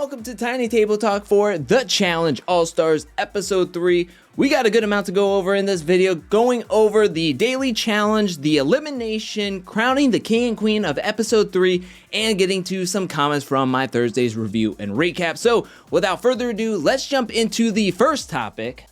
welcome to Tiny Table Talk for The Challenge All-Stars Episode 3. We got a good amount to go over in this video, going over the daily challenge, the elimination, crowning the king and queen of Episode 3, and getting to some comments from my Thursday's review and recap. So, without further ado, let's jump into the first topic.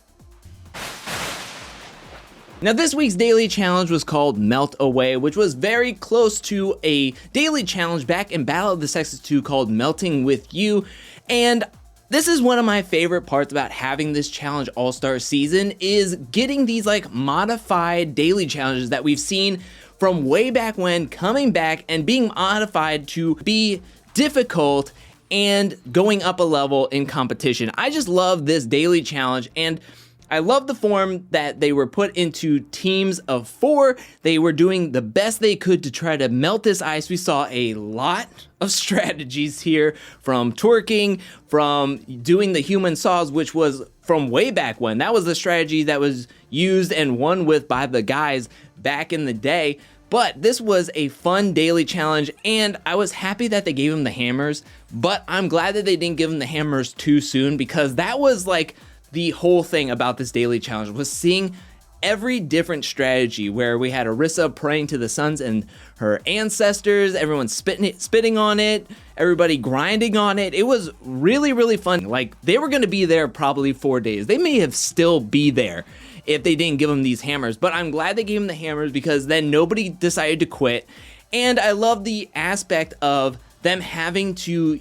Now, this week's daily challenge was called Melt Away, which was very close to a daily challenge back in Battle of the Sexes 2 called Melting With You. And this is one of my favorite parts about having this challenge all-star season, is getting these like modified daily challenges that we've seen from way back when coming back and being modified to be difficult and going up a level in competition. I just love this daily challenge, and I love the form that they were put into teams of 4. They were doing the best they could to try to melt this ice. We saw a lot of strategies here, from twerking, from doing the human saws, which was from way back when. That was the strategy that was used and won with by the guys back in the day. But this was a fun daily challenge, and I was happy that they gave him the hammers, but I'm glad that they didn't give him the hammers too soon, because that was like the whole thing about this daily challenge, was seeing every different strategy, where we had Arissa praying to the suns and her ancestors, everyone spitting on it, everybody grinding on it. It was really, really fun. Like, they were going to be there probably 4 days. They may have still be there if they didn't give them these hammers, but I'm glad they gave them the hammers, because then nobody decided to quit. And I love the aspect of them having to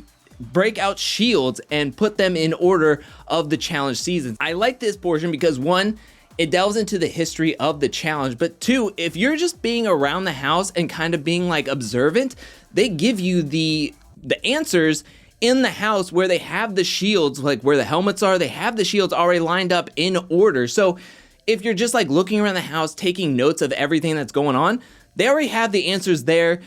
break out shields and put them in order of the challenge season. I like this portion because, one, it delves into the history of the challenge, but two, if you're just being around the house and kind of being like observant, they give you the answers in the house where they have the shields, like where the helmets are, they have the shields already lined up in order. So if you're just like looking around the house, taking notes of everything that's going on, they already have the answers there.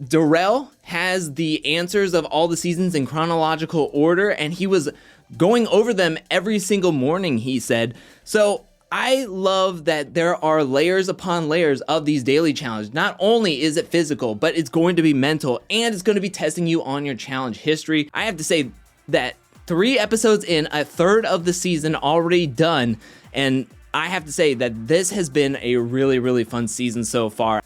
Darrell has the answers of all the seasons in chronological order, and he was going over them every single morning, he said. So I love that there are layers upon layers of these daily challenges. Not only is it physical, but it's going to be mental, and it's going to be testing you on your challenge history. I have to say that 3 episodes in, a third of the season already done, and I have to say that this has been a really, really fun season so far.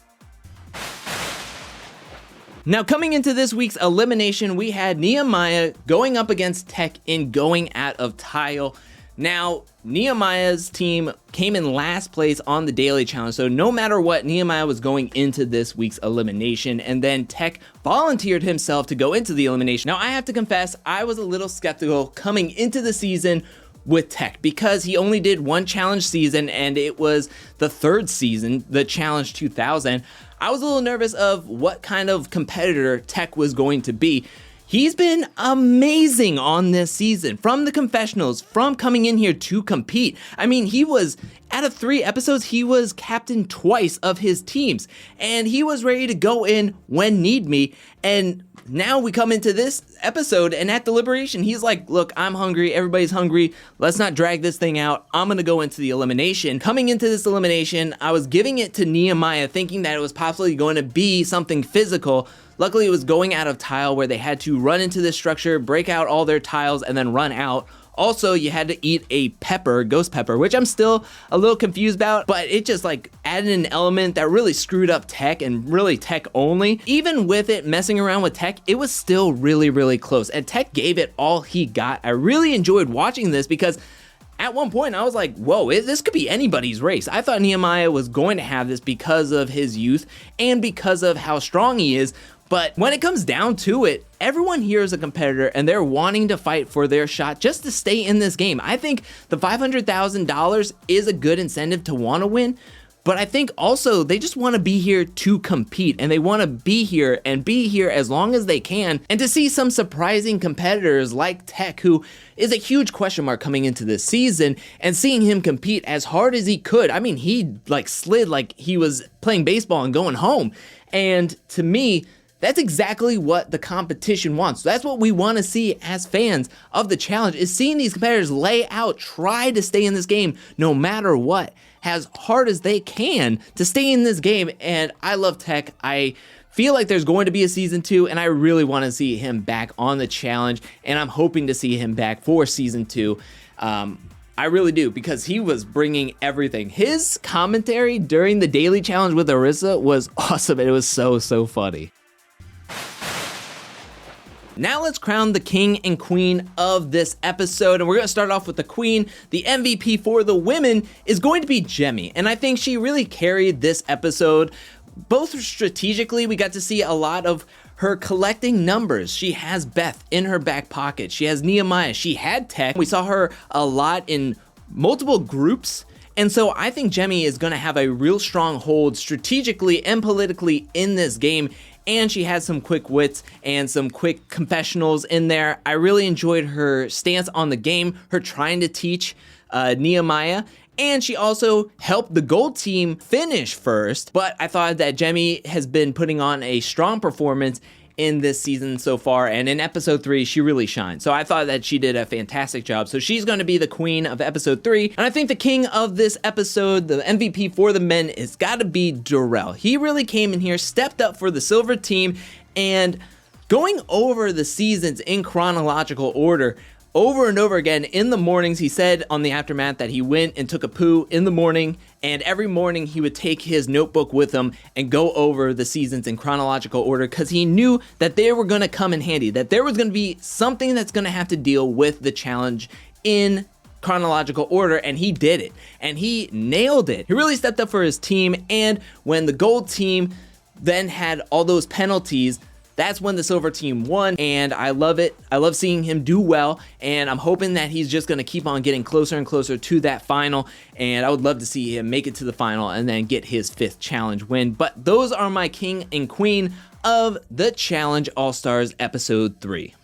Now, coming into this week's elimination, we had Nehemiah going up against Tech in Going Out of Tile. Now, Nehemiah's team came in last place on the daily challenge, so no matter what, Nehemiah was going into this week's elimination, and then Tech volunteered himself to go into the elimination. Now, I have to confess, I was a little skeptical coming into the season with Tech, because he only did 1 challenge season, and it was the 3rd season, the Challenge 2000. I was a little nervous of what kind of competitor Tech was going to be. He's been amazing on this season, from the confessionals, from coming in here to compete. I mean, he was, out of 3 episodes, he was captain twice of his teams, and he was ready to go in when need me. And now we come into this episode, and at deliberation, he's like, look, I'm hungry, everybody's hungry, let's not drag this thing out, I'm gonna go into the elimination. Coming into this elimination, I was giving it to Nehemiah, thinking that it was possibly going to be something physical. Luckily, it was Going Out of Tile, where they had to run into this structure, break out all their tiles, and then run out. Also, you had to eat a pepper, ghost pepper, which I'm still a little confused about, but it just like added an element that really screwed up Tech, and really Tech only. Even with it messing around with Tech, it was still really, really close, and Tech gave it all he got. I really enjoyed watching this, because at one point I was like, whoa, this could be anybody's race. I thought Nehemiah was going to have this because of his youth and because of how strong he is. But when it comes down to it, everyone here is a competitor, and they're wanting to fight for their shot just to stay in this game. I think the $500,000 is a good incentive to want to win, but I think also they just want to be here to compete, and they want to be here and be here as long as they can. And to see some surprising competitors like Tech, who is a huge question mark coming into this season, and seeing him compete as hard as he could. I mean, he like slid like he was playing baseball and going home. And to me, that's exactly what the competition wants. That's what we want to see as fans of the challenge, is seeing these competitors lay out, try to stay in this game no matter what, as hard as they can to stay in this game. And I love Tech. I feel like there's going to be a season 2, and I really want to see him back on the challenge, and I'm hoping to see him back for season 2. I really do, because he was bringing everything. His commentary during the daily challenge with Arissa was awesome. It was so funny. Now let's crown the king and queen of this episode, and we're going to start off with the queen. The MVP for the women is going to be Jemmye, and I think she really carried this episode. Both strategically, we got to see a lot of her collecting numbers. She has Beth in her back pocket. She has Nehemiah. She had Tech. We saw her a lot in multiple groups. And so I think Jemmye is going to have a real strong hold strategically and politically in this game. And she had some quick wits and some quick confessionals in there. I really enjoyed her stance on the game, her trying to teach Nehemiah. And she also helped the gold team finish first, but I thought that Jemmye has been putting on a strong performance in this season so far, and in episode 3, she really shined. So I thought that she did a fantastic job. So she's going to be the queen of episode 3, and I think the king of this episode, the MVP for the men, has got to be Darrell. He really came in here, stepped up for the silver team, and going over the seasons in chronological order, over and over again in the mornings. He said on the aftermath that he went and took a poo in the morning, and every morning he would take his notebook with him and go over the seasons in chronological order, because he knew that they were going to come in handy, that there was going to be something that's going to have to deal with the challenge in chronological order, and he did it, and he nailed it. He really stepped up for his team, and when the gold team then had all those penalties, that's when the silver team won, and I love it. I love seeing him do well, and I'm hoping that he's just going to keep on getting closer and closer to that final, and I would love to see him make it to the final and then get his 5th challenge win. But those are my king and queen of the Challenge All-Stars Episode 3.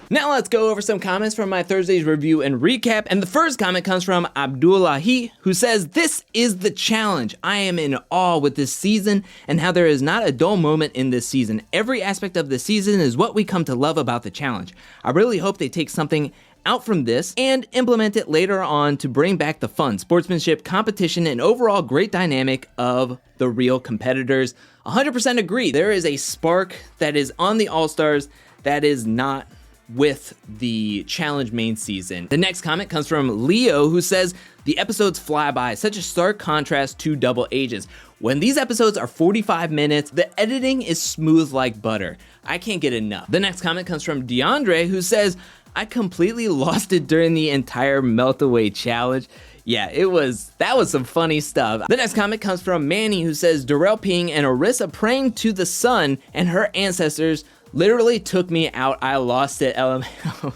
Now let's go over some comments from my Thursday's review and recap, and the first comment comes from Abdullahi, who says, "This is the challenge. I am in awe with this season and how there is not a dull moment in this season. Every aspect of the season is what we come to love about the challenge. I really hope they take something out from this and implement it later on to bring back the fun, sportsmanship, competition, and overall great dynamic of the real competitors." 100% agree. There is a spark that is on the All-Stars that is not with the challenge main season. The next comment comes from Leo, who says, "The episodes fly by, such a stark contrast to Double Agents. When these episodes are 45 minutes, the editing is smooth like butter. I can't get enough." The next comment comes from DeAndre, who says, "I completely lost it during the entire Melt Away challenge." Yeah, that was some funny stuff. The next comment comes from Manny, who says, "Darrell peeing and Arissa praying to the sun and her ancestors literally took me out. I lost it, LMAO."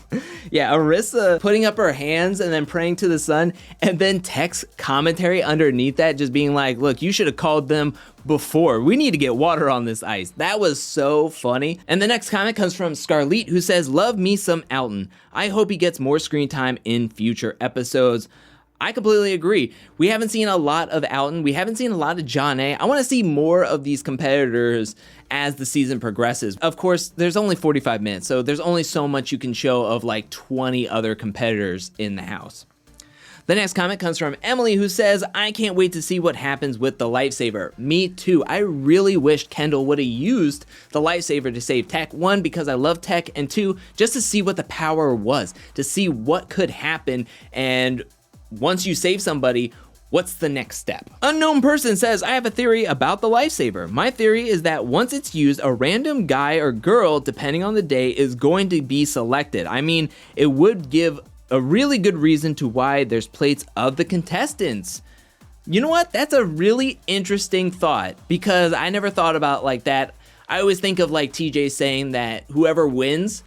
Yeah, Arissa putting up her hands and then praying to the sun, and then text commentary underneath that just being like, "Look, you should have called them before. We need to get water on this ice." That was so funny. And the next comment comes from Scarlett, who says, "Love me some Alton. I hope he gets more screen time in future episodes." I completely agree. We haven't seen a lot of Alton. We haven't seen a lot of John A. I want to see more of these competitors as the season progresses. Of course, there's only 45 minutes, so there's only so much you can show of like 20 other competitors in the house. The next comment comes from Emily, who says, "I can't wait to see what happens with the lifesaver." Me too. I really wish Kendall would have used the lifesaver to save Tech. 1, because I love Tech, and 2, just to see what the power was, to see what could happen, and once you save somebody, what's the next step? Unknown person says, "I have a theory about the lifesaver. My theory is that once it's used, a random guy or girl, depending on the day, is going to be selected. I mean, it would give a really good reason to why there's plates of the contestants." You know what? That's a really interesting thought, because I never thought about like that. I always think of like TJ saying that whoever wins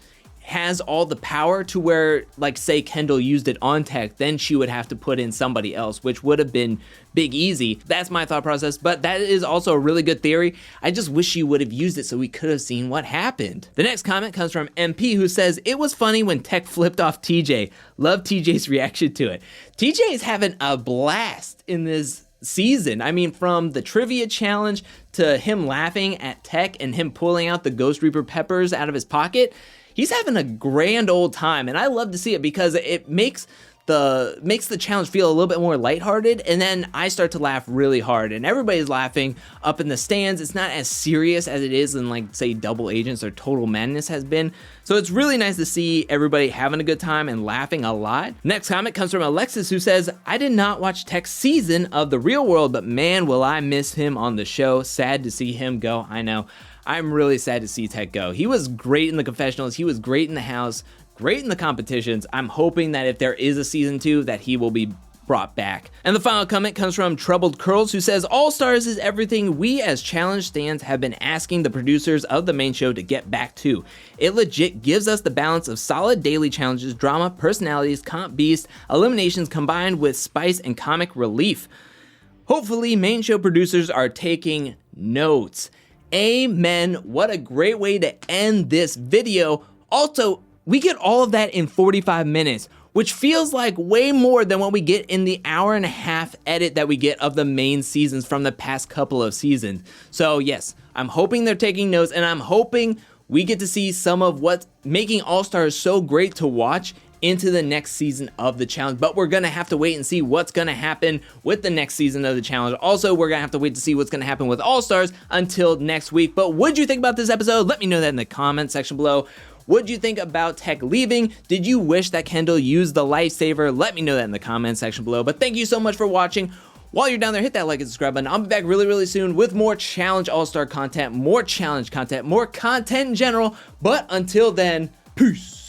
has all the power, to where, like, say Kendall used it on Tech, then she would have to put in somebody else, which would have been big easy. That's my thought process, but that is also a really good theory. I just wish she would have used it so we could have seen what happened. The next comment comes from MP, who says, "It was funny when Tech flipped off TJ. Love TJ's reaction to it." TJ is having a blast in this season. I mean, from the trivia challenge to him laughing at Tech and him pulling out the Ghost Reaper peppers out of his pocket. He's having a grand old time, and I love to see it, because it makes makes the challenge feel a little bit more lighthearted, and then I start to laugh really hard, and everybody's laughing up in the stands. It's not as serious as it is in, like, say, Double Agents or Total Madness has been. So it's really nice to see everybody having a good time and laughing a lot. Next comment comes from Alexis, who says, I did not watch Tech's season of The Real World, but man, will I miss him on the show. Sad to see him go. I know. I'm really sad to see Tech go. He was great in the confessionals. He was great in the house, great in the competitions. I'm hoping that if there is a season 2, that he will be brought back. And the final comment comes from Troubled Curls, who says, All Stars is everything we as challenge stands have been asking the producers of the main show to get back to. It legit gives us the balance of solid daily challenges, drama, personalities, comp beast, eliminations combined with spice and comic relief. Hopefully, main show producers are taking notes. Amen. What a great way to end this video. Also, we get all of that in 45 minutes, which feels like way more than what we get in the hour and a half edit that we get of the main seasons from the past couple of seasons. So yes, I'm hoping they're taking notes, and I'm hoping we get to see some of what's making All-Stars so great to watch into the next season of the challenge. But we're gonna have to wait and see what's gonna happen with the next season of the challenge. Also, we're gonna have to wait to see what's gonna happen with All-Stars until next week. But what'd you think about this episode? Let me know that in the comment section below. What'd you think about Tech leaving? Did you wish that Kendall used the lifesaver? Let me know that in the comment section below. But thank you so much for watching. While you're down there, hit that like and subscribe button. I'll be back really soon with more Challenge All-Star content, more challenge content, more content in general. But until then, peace.